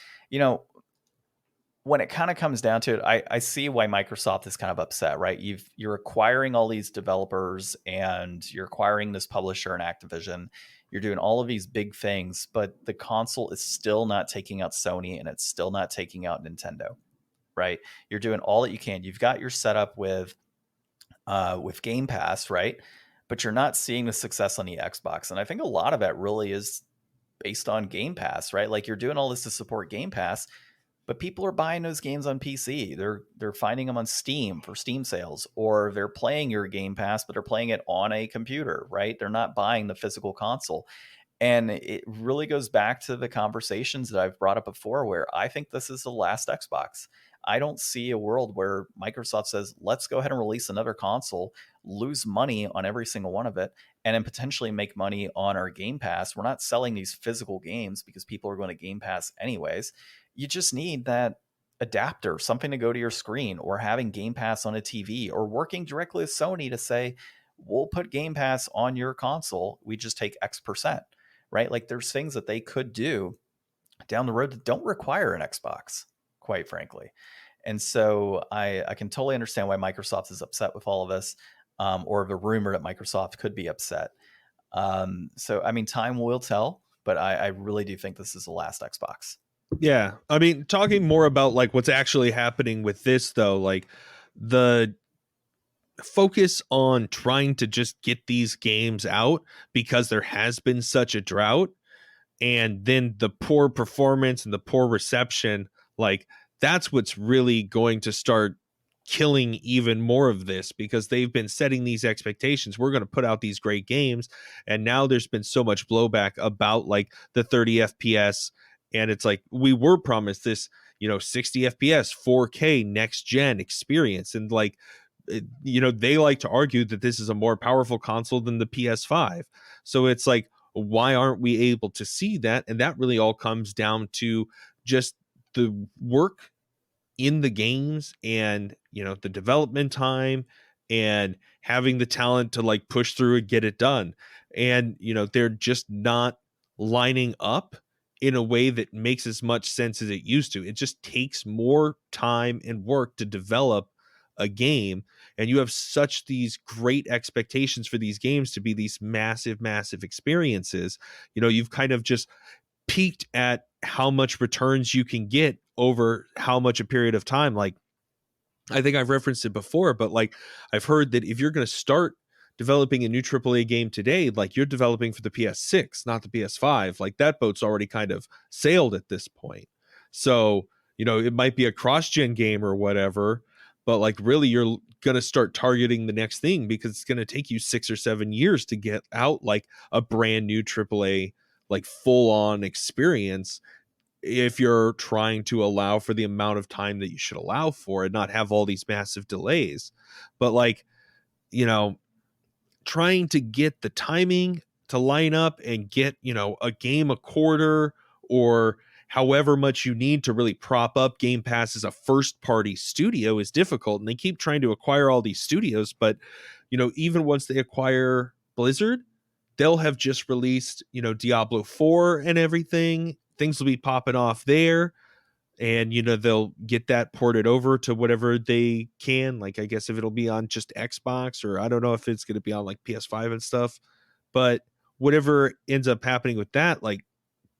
when it kind of comes down to it, I see why Microsoft is kind of upset, right? You're acquiring all these developers and you're acquiring this publisher and Activision. You're doing all of these big things, but the console is still not taking out Sony and it's still not taking out Nintendo, right? You're doing all that you can. You've got your setup with Game Pass, right? But you're not seeing the success on the Xbox. And I think a lot of that really is based on Game Pass, right? Like, you're doing all this to support Game Pass, But people are buying those games on PC. They're finding them on Steam for Steam sales, or they're playing your Game Pass, but they're playing it on a computer, right? They're not buying the physical console. And it really goes back to the conversations that I've brought up before, where I think this is the last Xbox. I don't see a world where Microsoft says, let's go ahead and release another console, lose money on every single one of it, and then potentially make money on our Game Pass. We're not selling these physical games because people are going to Game Pass anyways. You just need that adapter, something to go to your screen, or having Game Pass on a TV, or working directly with Sony to say, we'll put Game Pass on your console. We just take X%, right? Like there's things that they could do down the road that don't require an Xbox, quite frankly. And so I can totally understand why Microsoft is upset with all of this, or the rumor that Microsoft could be upset. So, I mean, time will tell, but I really do think this is the last Xbox. Yeah. I mean, talking more about like what's actually happening with this, though, like the focus on trying to just get these games out because there has been such a drought, and then the poor performance and the poor reception, like that's what's really going to start killing even more of this, because they've been setting these expectations. We're going to put out these great games, and now there's been so much blowback about like the 30 FPS, and it's like we were promised this, 60 FPS 4K next gen experience, and like they like to argue that this is a more powerful console than the PS5. So it's like, why aren't we able to see that? And that really all comes down to just the work in the games, and the development time, and having the talent to like push through and get it done. And they're just not lining up in a way that makes as much sense as it used to. It just takes more time and work to develop a game, and you have such these great expectations for these games to be these massive experiences. You've kind of just peaked at how much returns you can get over how much a period of time. Like, I think I've referenced it before, but like I've heard that if you're going to start developing a new AAA game today, like you're developing for the PS6, not the PS5, like that boat's already kind of sailed at this point. So, it might be a cross-gen game or whatever, but like really you're going to start targeting the next thing, because it's going to take you 6 or 7 years to get out like a brand new AAA, like full-on experience, if you're trying to allow for the amount of time that you should allow for and not have all these massive delays. But like, trying to get the timing to line up and get, a game a quarter, or however much you need to really prop up Game Pass as a first party studio is difficult. And they keep trying to acquire all these studios, but even once they acquire Blizzard, they'll have just released, Diablo 4 and everything. Things will be popping off there, and they'll get that ported over to whatever they can. Like, I guess if it'll be on just Xbox, or I don't know if it's going to be on like PS5 and stuff, but whatever ends up happening with that, like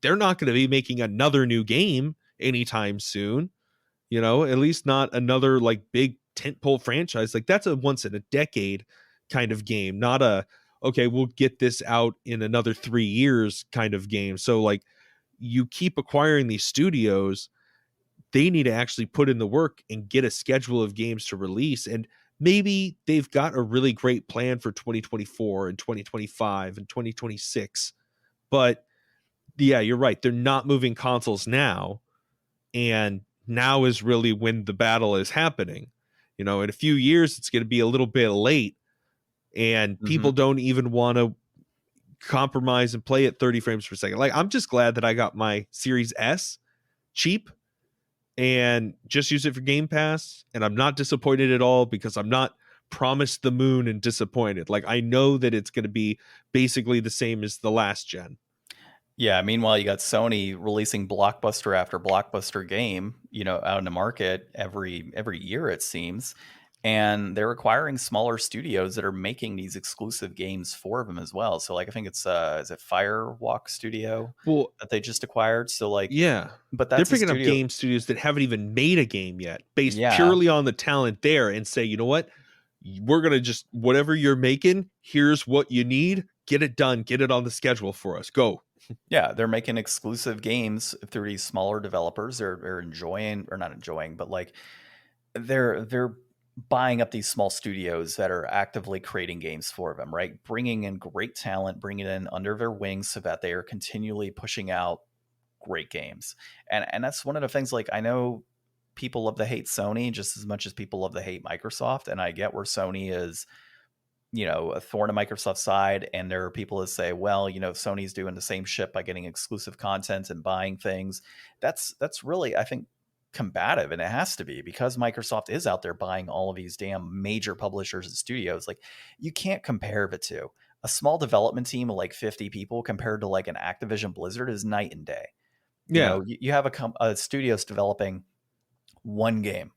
they're not going to be making another new game anytime soon, at least not another like big tentpole franchise. Like that's a once in a decade kind of game, not a, okay, we'll get this out in another 3 years kind of game. So like, you keep acquiring these studios, they need to actually put in the work and get a schedule of games to release. And maybe they've got a really great plan for 2024 and 2025 and 2026. But yeah, you're right. They're not moving consoles now. And now is really when the battle is happening. In a few years, it's going to be a little bit late, and people don't even want to compromise and play at 30 frames per second. Like, I'm just glad that I got my Series S cheap and just use it for Game Pass, and I'm not disappointed at all, because I'm not promised the moon and disappointed. Like, I know that it's going to be basically the same as the last gen. Yeah, meanwhile, you got Sony releasing blockbuster after blockbuster game, out in the market every year, it seems. And they're acquiring smaller studios that are making these exclusive games for them as well. So like, I think it's is it Firewalk Studio that they just acquired. So like, yeah, but they're picking up game studios that haven't even made a game yet, based purely on the talent there, and say, you know what, we're gonna just, whatever you're making, here's what you need, get it done, get it on the schedule for us, go. Yeah, they're making exclusive games through these smaller developers. They're enjoying, or not enjoying, but like they're buying up these small studios that are actively creating games for them, right? Bringing in great talent, bringing it in under their wings so that they are continually pushing out great games. And that's one of the things, like, I know people love to hate Sony just as much as people love to hate Microsoft, and I get where Sony is, a thorn in Microsoft's side, and there are people that say, well, Sony's doing the same shit by getting exclusive content and buying things. That's really, I think, combative, and it has to be, because Microsoft is out there buying all of these damn major publishers and studios. Like, you can't compare the two. A small development team of like 50 people compared to like an Activision Blizzard is night and day. Yeah, You have a studio's developing one game,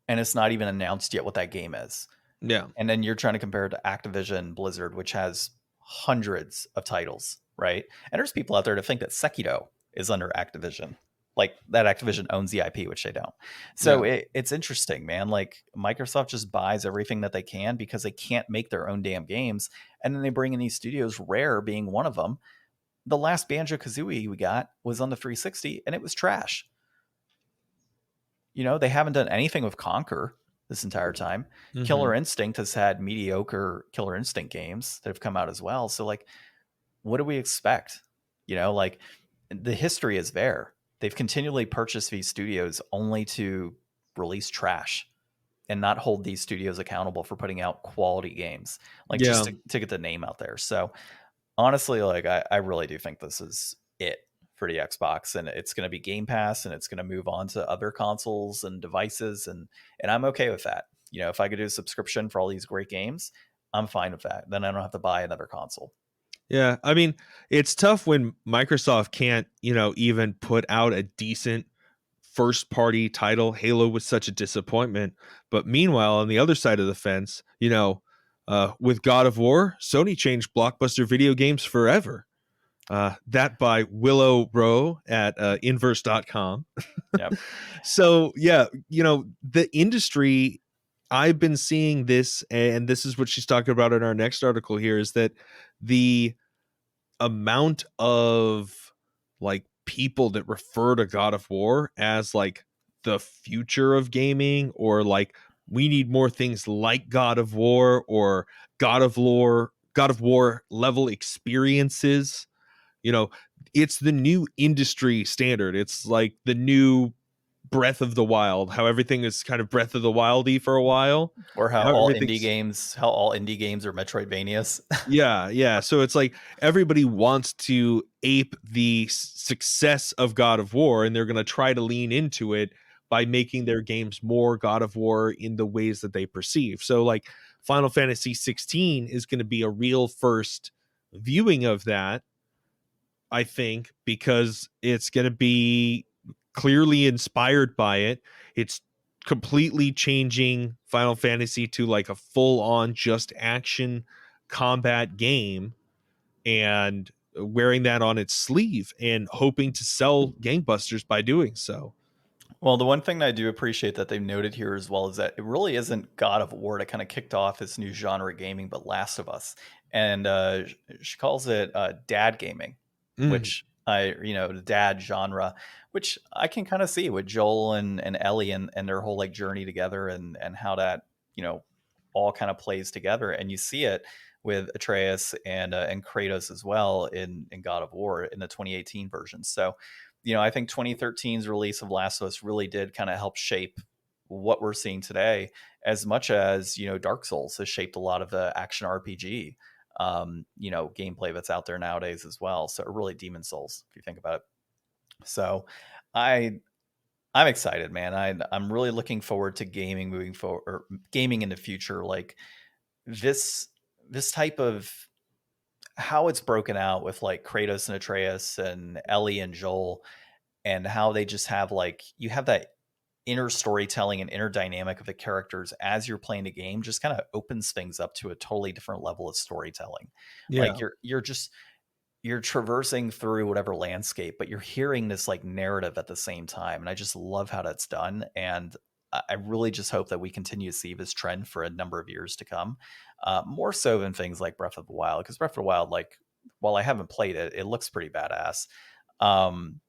and it's not even announced yet what that game is. yeah, And then you're trying to compare it to Activision Blizzard, which has hundreds of titles, right? And there's people out there to think that Sekiro is under Activision, like that Activision owns the IP, which they don't. So yeah. it's interesting, man. Like, Microsoft just buys everything that they can because they can't make their own damn games. And then they bring in these studios, Rare being one of them. The last Banjo Kazooie we got was on the 360, and it was trash. They haven't done anything with Conquer this entire time. Hmm. Killer Instinct has had mediocre Killer Instinct games that have come out as well. So, like, what do we expect? Like, the history is there. They've continually purchased these studios only to release trash and not hold these studios accountable for putting out quality games, like, just Yeah, to get the name out there. So, honestly, like, I really do think this is it for the Xbox, and it's going to be Game Pass, and it's going to move on to other consoles and devices, and I'm okay with that. If I could do a subscription for all these great games, I'm fine with that. Then I don't have to buy another console. yeah. I mean, it's tough when Microsoft can't, even put out a decent first party title. Halo was such a disappointment. But meanwhile, on the other side of the fence, with God of War, Sony changed blockbuster video games forever. That by Willow Rowe at inverse.com. Yep. So, yeah, the industry, I've been seeing this, and this is what she's talking about in our next article here, is that the amount of like people that refer to God of War as like the future of gaming, or like we need more things like God of War, or God of War level experiences. You know, it's the new industry standard. It's like the new Breath of the Wild, how everything is kind of Breath of the Wildy for a while. Or how Now all everything's indie games are Metroidvanias. Yeah, yeah. So it's like everybody wants to ape the success of God of War, and they're going to try to lean into it by making their games more God of War in the ways that they perceive. So, like, Final Fantasy 16 is going to be a real first viewing of that, I think, because it's going to be clearly inspired by it. It's completely changing Final Fantasy to like a full on just action combat game, and wearing that on its sleeve and hoping to sell gangbusters by doing so. Well, the one thing that I do appreciate that they've noted here as well is that it really isn't God of War that kind of kicked off this new genre of gaming, but Last of Us. And she calls it dad gaming, Mm, which the dad genre, which I can kind of see with Joel and Ellie and their whole like journey together, and how that, all kind of plays together. And you see it with Atreus and Kratos as well in God of War in the 2018 version. So, I think 2013's release of Last of Us really did kind of help shape what we're seeing today, as much as, Dark Souls has shaped a lot of the action RPG, gameplay that's out there nowadays as well. So, really, Demon Souls, if you think about it. So, I I'm excited, man. I'm really looking forward to gaming moving forward, or gaming in the future. Like, this this type of how it's broken out with like Kratos and Atreus and Ellie and Joel, and how they just have, like, you have that inner storytelling and inner dynamic of the characters as you're playing the game, just kind of opens things up to a totally different level of storytelling. yeah. Like, you're traversing through whatever landscape, but you're hearing this like narrative at the same time, and I just love how that's done. And I really just hope that we continue to see this trend for a number of years to come, more so than things like Breath of the Wild, because Breath of the Wild, like, while I haven't played it, it looks pretty badass. Um,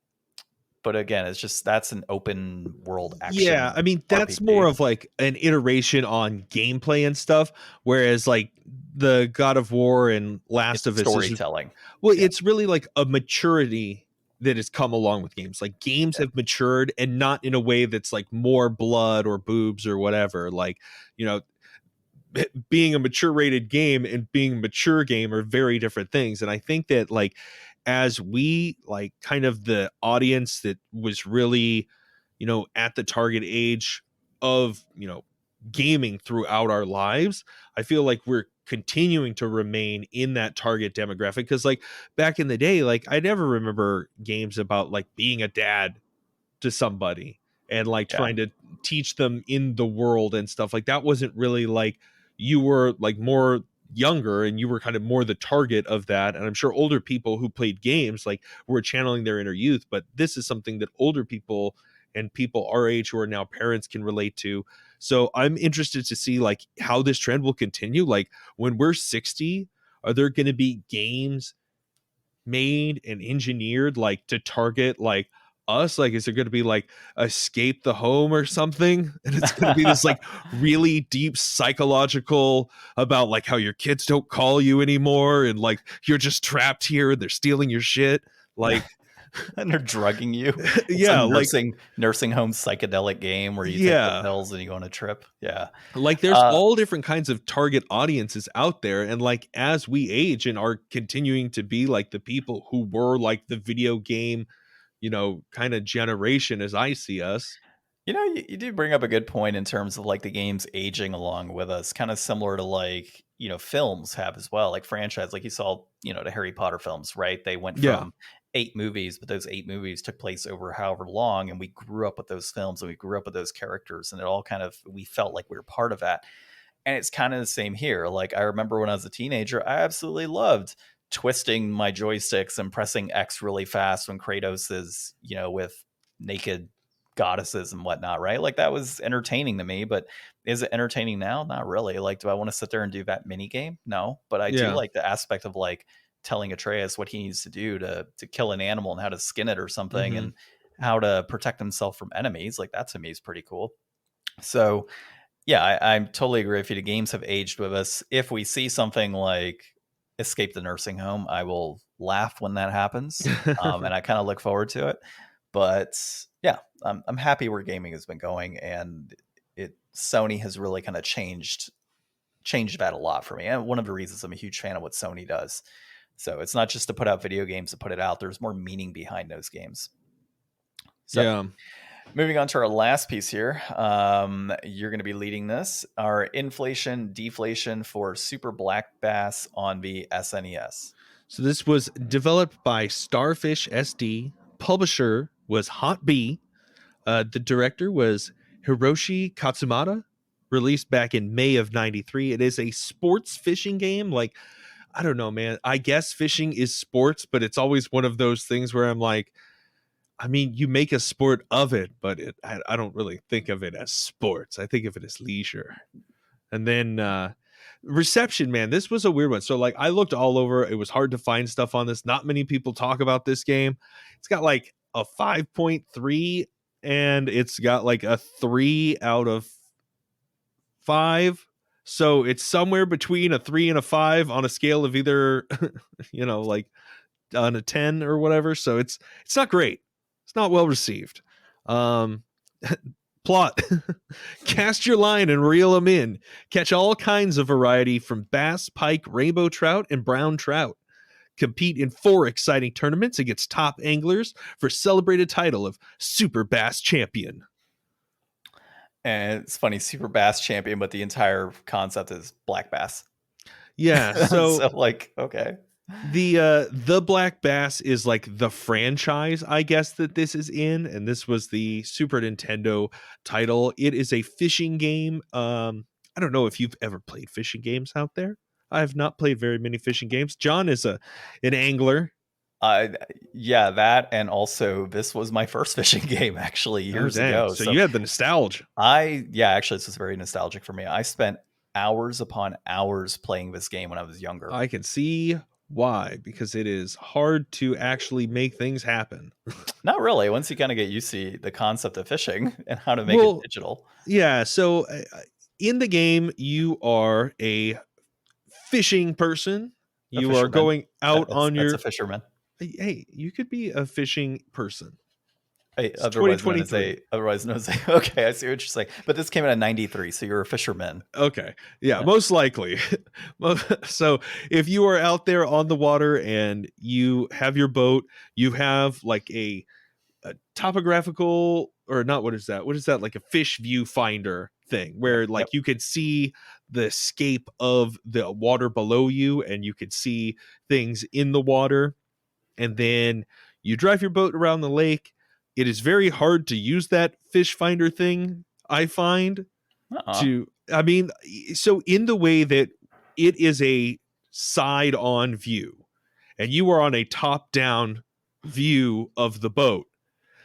but again, it's just that's an open world Yeah, action I mean, that's more RPG. of like an iteration on gameplay and stuff, whereas like the God of War and Last It's of Us is, storytelling. well, Yeah, it's really like a maturity that has come along with games. Like games yeah, have matured, and not in a way that's like more blood or boobs or whatever. Like, you know, being a mature rated game and being a mature game are very different things. And I think that like as we like kind of the audience that was really, you know, at the target age of, you know, gaming throughout our lives, I feel like we're continuing to remain in that target demographic. Because like back in the day, like I never remember games about like being a dad to somebody and like yeah. trying to teach them in the world and stuff. Like that wasn't really like, you were like more younger and you were kind of more the target of that. And I'm sure older people who played games like were channeling their inner youth, but this is something that older people and people our age who are now parents can relate to. So I'm interested to see like how this trend will continue. Like when we're 60, are there going to be games made and engineered like to target like us? Like is there going to be like Escape the Home or something, and it's going to be this like really deep psychological about like how your kids don't call you anymore and like you're just trapped here and they're stealing your shit, like And they're drugging you. It's a yeah, like nursing home psychedelic game where you take the yeah, pills and you go on a trip. Yeah. like there's Uh, all different kinds of target audiences out there, and like as we age and are continuing to be like the people who were like the video game, you know, kind of generation as I see us. you do bring up a good point in terms of like the games aging along with us, kind of similar to like, films have as well, like franchise, like you saw, the Harry Potter films, right? They went Yeah. from 8 movies, but those 8 movies took place over however long, and we grew up with those films and we grew up with those characters, and it all kind of, we felt like we were part of that. And it's kind of the same here. Like I remember when I was a teenager, I absolutely loved twisting my joysticks and pressing X really fast when Kratos is, with naked goddesses and whatnot, right? Like that was entertaining to me, but is it entertaining now? Not really. Like, do I want to sit there and do that mini game? No, but I do Yeah. like the aspect of like telling Atreus what he needs to do to kill an animal and how to skin it or something, Hmm. and how to protect himself from enemies. Like that to me is pretty cool. So yeah, I totally agree with you. The games have aged with us. If we see something like Escape the Nursing Home, I will laugh when that happens, and I kind of look forward to it. But yeah, I'm happy where gaming has been going, and Sony has really kind of changed that a lot for me. And one of the reasons I'm a huge fan of what Sony does. So it's not just to put out video games to put it out. There's more meaning behind those games. So Yeah. moving on to our last piece here, you're going to be leading this. Our inflation deflation for Super Black Bass on the SNES. So this was developed by Starfish SD. Publisher was Hot B. The director was Hiroshi Katsumata. Released back in May of '93. It is a sports fishing game. Like, I don't know, man. I guess fishing is sports, but it's always one of those things where I'm like, I mean, you make a sport of it, but I don't really think of it as sports. I think of it as leisure. And then reception, man, this was a weird one. So like I looked all over. It was hard to find stuff on this. Not many people talk about this game. It's got like a 5.3 and it's got like a 3 out of 5. So it's somewhere between a 3 and a 5 on a scale of either, like on a 10 or whatever. So it's not great. It's not well received. Plot. Cast your line and reel them in. Catch all kinds of variety from bass, pike, rainbow trout, and brown trout. Compete in 4 exciting tournaments against top anglers for celebrated title of Super Bass Champion. And it's funny, Super Bass Champion, but the entire concept is Black Bass. Yeah, so, So like, okay. The Black Bass is like the franchise, I guess, that this is in, and this was the Super Nintendo title. It is a fishing game. I don't know if you've ever played fishing games out there. I have not played very many fishing games. John is an angler. Yeah, that, and also this was my first fishing game actually years ago. So you had the nostalgia. Actually, this is very nostalgic for me. I spent hours upon hours playing this game when I was younger. I can see Why? Because it is hard to actually make things happen. Not really. Once you kind of get used to the concept of fishing and how to make it Well, digital. yeah. So in the game, you are a fishing person. A You are fisherman. going out on That's a your. fisherman. Hey, you could be a fishing person. Hey, It's otherwise known as 2023. a okay, I see what you're saying. But this came out in 93, so you're a fisherman. Okay. Yeah, Yeah. most likely. So if you are out there on the water and you have your boat, you have like a topographical, or not, what is that? What is that? Like a fish viewfinder thing Yep. where like you could see the scape of the water below you and you could see things in the water. And then you drive your boat around the lake. It is very hard to use that fish finder thing, I find. I mean, so in the way that it is a side on view and you are on a top down view of the boat.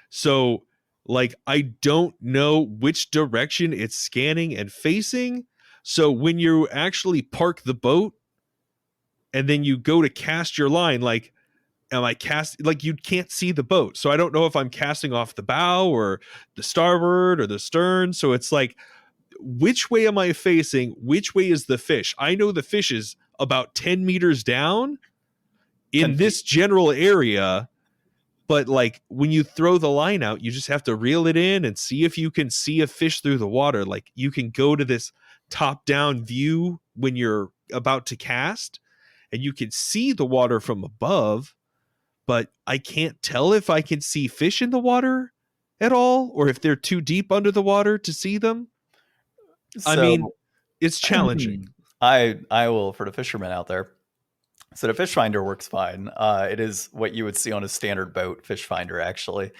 So like, I don't know which direction it's scanning and facing. So when you actually park the boat and then you go to cast your line, like, am I cast, like, you can't see the boat. So I don't know if I'm casting off the bow or the starboard or the stern. So it's like, which way am I facing? Which way is the fish? I know the fish is about 10 meters down in this general area, but like when you throw the line out, you just have to reel it in and see if you can see a fish through the water. Like you can go to this top down view when you're about to cast and you can see the water from above, but I can't tell if I can see fish in the water at all or if they're too deep under the water to see them. I mean, it's challenging. I will, for the fishermen out there. So the fish finder works fine. It is what you would see on a standard boat fish finder, actually.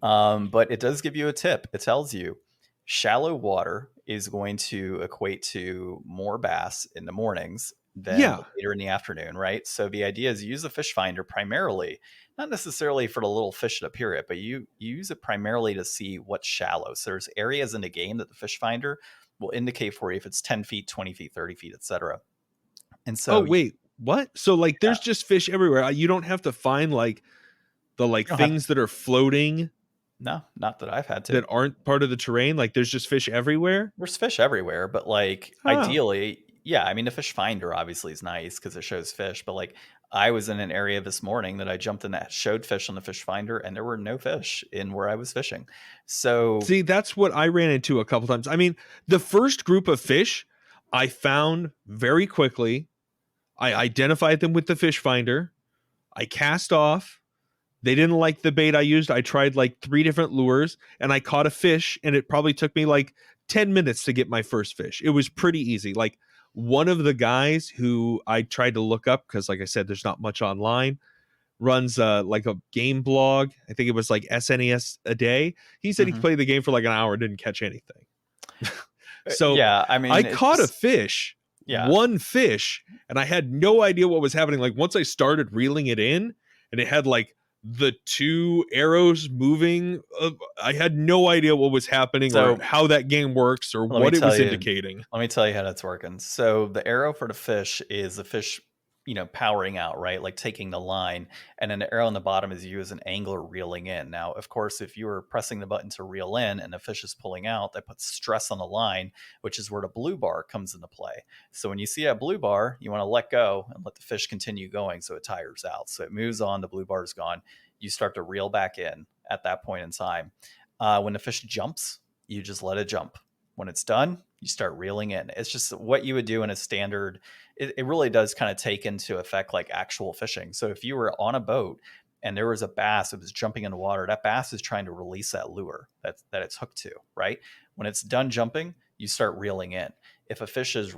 But it does give you a tip. It tells you shallow water is going to equate to more bass in the mornings than later in the afternoon, right? So the idea is you use the fish finder primarily, not necessarily for the little fish that appear it, but you use it primarily to see what's shallow. So there's areas in the game that the fish finder will indicate for you if it's 10 feet, 20 feet, 30 feet, etc. And so, oh, wait, what? So like there's just fish everywhere. You don't have to find like the like things that are floating. No, not that I've had to. That aren't part of the terrain. Like there's just fish everywhere. There's fish everywhere, but like ideally, yeah. I mean, the fish finder obviously is nice because it shows fish. But like I was in an area this morning that I jumped in that showed fish on the fish finder, and there were no fish in where I was fishing. So see, that's what I ran into a couple times. I mean, the first group of fish I found very quickly. I identified them with the fish finder. I cast off. They didn't like the bait I used. I tried like 3 different lures and I caught a fish, and it probably took me like 10 minutes to get my first fish. It was pretty easy. Like one of the guys who I tried to look up, because like I said, there's not much online, runs like a game blog. I think it was like SNES a day. He said he played the game for like an hour and didn't catch anything. So yeah, I mean, I caught a fish. One fish, and I had no idea what was happening. Like once I started reeling it in and it had like the 2 arrows moving, I had no idea what was happening or how that game works or what it was indicating. Let me tell you how that's working. So the arrow for the fish is the fish, powering out, right? Like taking the line, and then the arrow on the bottom is you as an angler reeling in. Now, of course, if you were pressing the button to reel in and the fish is pulling out, that puts stress on the line, which is where the blue bar comes into play. So when you see that blue bar, you want to let go and let the fish continue going so it tires out. So it moves on, the blue bar is gone. You start to reel back in at that point in time. When the fish jumps, you just let it jump. When it's done, you start reeling in. It's just what you would do in a standard. It really does kind of take into effect like actual fishing. So if you were on a boat and there was a bass that was jumping in the water, that bass is trying to release that lure that it's hooked to, right? When it's done jumping, you start reeling in. If a fish is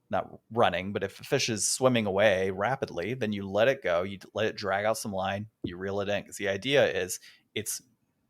not running, but if a fish is swimming away rapidly, then you let it go. You let it drag out some line, you reel it in. Because the idea is it's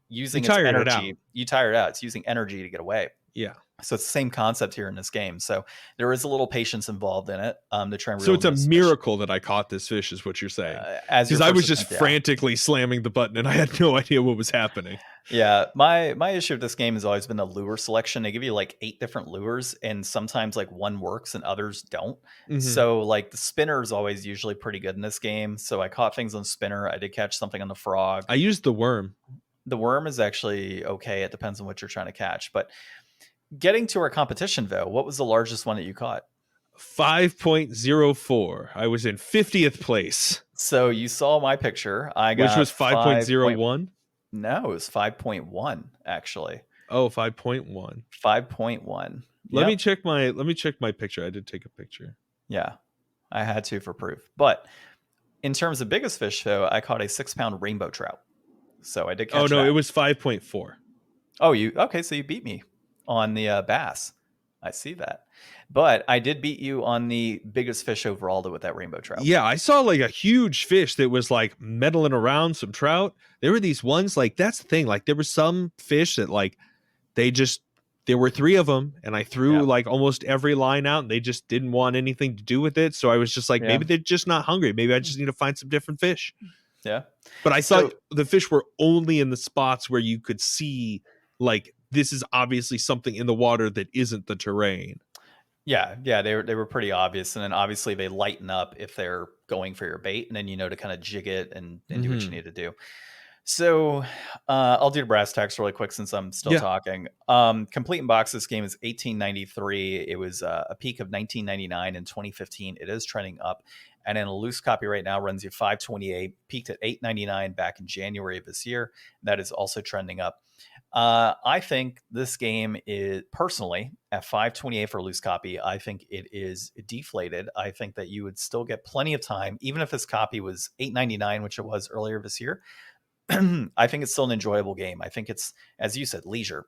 using its energy. You tire it out. It's using energy to get away. Yeah. So it's the same concept here in this game. So there is a little patience involved in it to try and So reel it's in a those fish. miracle that I caught this fish, is what you're saying. As your Because I was first just attempt, frantically slamming the button and I had no idea what was happening. Yeah, my issue with this game has always been the lure selection. They give you like 8 different lures, and sometimes like one works and others don't. Mhm. So like the spinner is always usually pretty good in this game. So I caught things on spinner. I did catch something on the frog. I used the worm. The worm is actually okay. It depends on what you're trying to catch. But getting to our competition though, what was the largest one that you caught? 5.04. I was in 50th place. So you saw my picture. I got Which was 5.01? No, it was 5.1 actually. Oh, 5.1. 5.1. Let me check my picture. I did take a picture. Yeah, I had to for proof. But in terms of biggest fish, though, I caught a 6-pound rainbow trout. So I did catch no, that. it was 5.4. Oh, okay, so you beat me on the bass. I see that. But I did beat you on the biggest fish overall with that rainbow trout. Yeah, I saw like a huge fish that was like meddling around some trout. There were these ones, like, that's the thing. Like, there were some fish that like there were 3 of them, and I threw like almost every line out, and they just didn't want anything to do with it. So I was just like, maybe they're just not hungry. Maybe I just need to find some different fish. Yeah. But I thought the fish were only in the spots where you could see, like, this is obviously something in the water that isn't the terrain. Yeah, they were pretty obvious, and then obviously they lighten up if they're going for your bait, and then to kind of jig it and do what you need to do. So I'll do the brass tacks really quick since I'm still talking. Complete in box, this game is $18.93. It was a peak of $19.99 in 2015. It is trending up, and then a loose copy right now runs you $5.28. Peaked at $8.99 back in January of this year. That is also trending up. I think this game is, personally, at $5.28 for a loose copy, I think it is deflated. I think that you would still get plenty of time, even if this copy was $8.99, which it was earlier this year. I think it's still an enjoyable game. I think it's, as you said, leisure.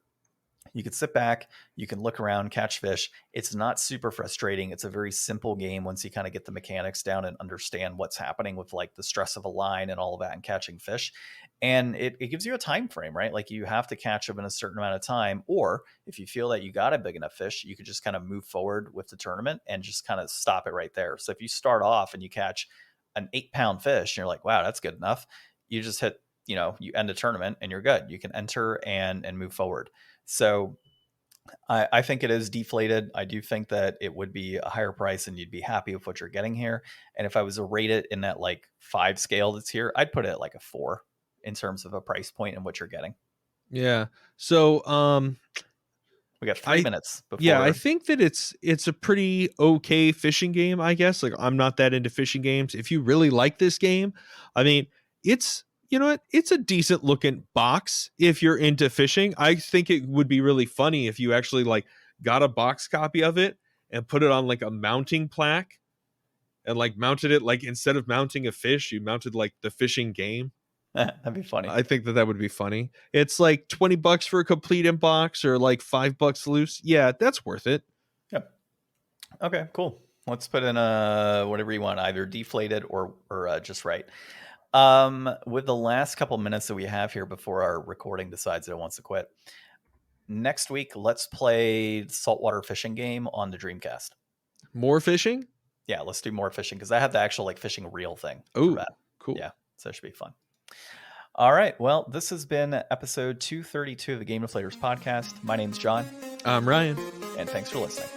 You can sit back, you can look around, catch fish. It's not super frustrating. It's a very simple game once you kind of get the mechanics down and understand what's happening with like the stress of a line and all of that and catching fish. And it gives you a time frame, right? Like you have to catch them in a certain amount of time. Or if you feel that you got a big enough fish, you could just kind of move forward with the tournament and just kind of stop it right there. So if you start off and you catch an 8-pound fish and you're like, wow, that's good enough. You just hit, you end a tournament and you're good. You can enter and move forward. So I think it is deflated. I do think that it would be a higher price and you'd be happy with what you're getting here. And if I was to rate it in that like 5 scale that's here, I'd put it at like a 4 in terms of a price point and what you're getting. Yeah. So we got 3 minutes before. Yeah, I think that it's a pretty okay fishing game, I guess. Like, I'm not that into fishing games. If you really like this game, I mean, it's, you know what? It's a decent looking box if you're into fishing. I think it would be really funny if you actually like got a box copy of it and put it on like a mounting plaque and like mounted it, like instead of mounting a fish, you mounted like the fishing game. That'd be funny. I think that would be funny. It's like $20 for a complete in box or like $5 loose. Yeah, that's worth it. Yep. Okay, cool. Let's put in whatever you want, either deflated or just right. With the last couple minutes that we have here before our recording decides that it wants to quit, next week, let's play saltwater fishing game on the Dreamcast. More fishing? Yeah, let's do more fishing because I have the actual like fishing reel thing. Oh, cool. Yeah, so it should be fun. All right. Well, this has been episode 232 of the Game Deflators Podcast. My name's John. I'm Ryan. And thanks for listening.